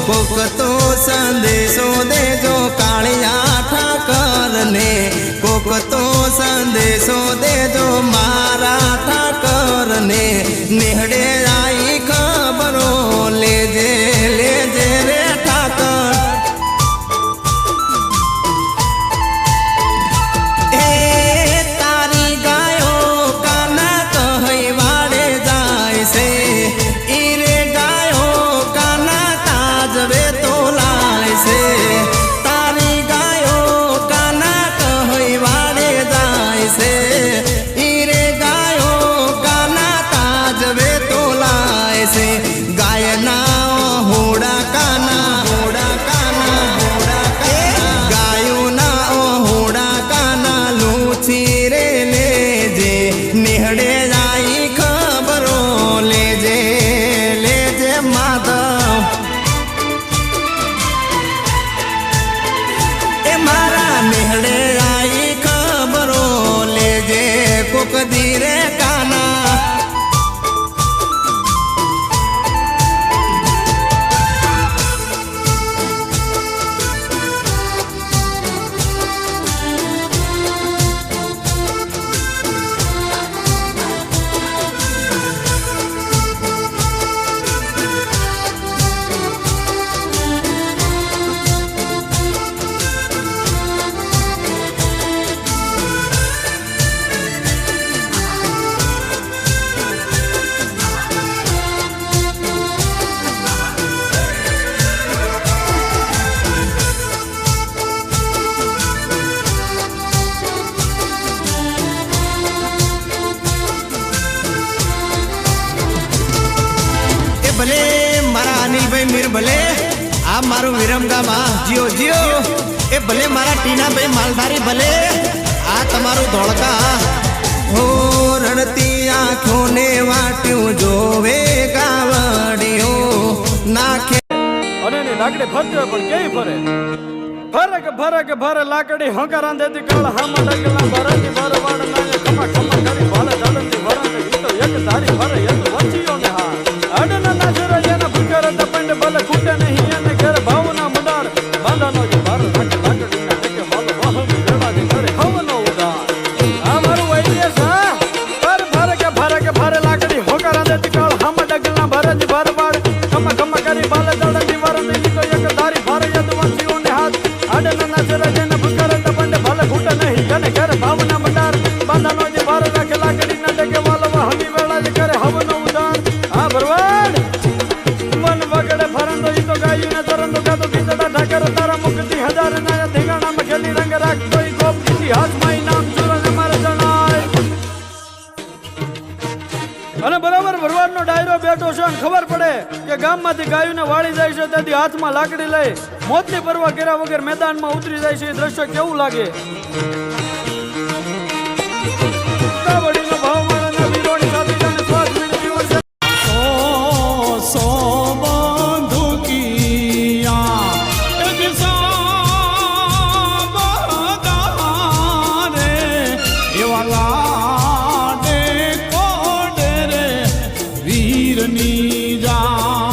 કોક તો સંદેશો દેજો કાળિયા ઠાકર ને કોક તો સંદેશો દેજો મારા ઠાકર ને નેહડે આઈ ખબરો લેજે લેજે રે ઠાકર ધીરે કાના ભલે મારા અનિલભાઈ મીર ભલે આ મારું વિરમગામ જીઓ જીઓ એ ભલે મારા ટીનાભાઈ માલધારી ભલે આ તમારું ધોળકા હો રણતી આંખોને વાટ્યું જોવે ગાવડીઓ નાખે અને ની લાકડી ફરતી હોય પણ કેવી ફરે ભરે લાકડી હંકારા દેતી કાળ હામાં ડગલા ભરાતી ભર વાડ નાને ખમા ખમા કરી ભાલે ચાલતી ભરાને ગીતો એક ધારી ભરે એ તો વચ્ચીઓ ને હા અડના નાજરા જેના ભૂખર દપંડ ભલે ખૂટે નહીં અને ઘર ભાવના મુડાર બાંધાનો જે ભાર રાખે લાકડીના ટેકે માલો વાહમી વેળા જે કરે હવનો ઉડાર આ મારું આઈડિયા સા ભરે લાકડી હોકારા દેતી કાળ હામાં ડગલા ભરાતી ભર વાડ ખમા ખમા કરી ભાલે ચાલતી ભરાને ગીતો એક ધારી ભરે એ તો વચ્ચીઓ ને હાથ અડના નાજરા જેના ભૂખર દપંડ ભલે ખૂટે નહીં અને ઘર ભાવના મુડાર બાંધાનો જે ભાર રાખે લાકડીના ટેકે માલો વાહમી વેળા જે કરે હવનો ઉડાર આ ભરવાડ મન વગડે ફરંદો ઈ તો ગાયું ને તરંદો ગાતો ગીતડા ઠાકર તારા મુક્તિ હજાર ના ધીંગાણા માં ખેલી રંગ રાખતો ઈ ગોપ ઇતિહાસ માં નામ સુરન મારે જણાય અને બરાબર ભરવાડ નો ડાયરો બેઠો છે અને ખબર પડે કે ગામમાંથી ગાયું ને વાળી જાય છે તેથી હાથમાં લાકડી લઈ મોતની પરવા કર્યા વગર મેદાનમાં ઉતરી જાય છે એ દ્રશ્ય કેવું લાગે કાવડીનો ભાવ મારાના વીરોની સાથે જાણે શ્વાસ લઈને જીવન છે સો બંધુકિયા એક સાબદારે એવા લાડે કોડે રે વીરની જા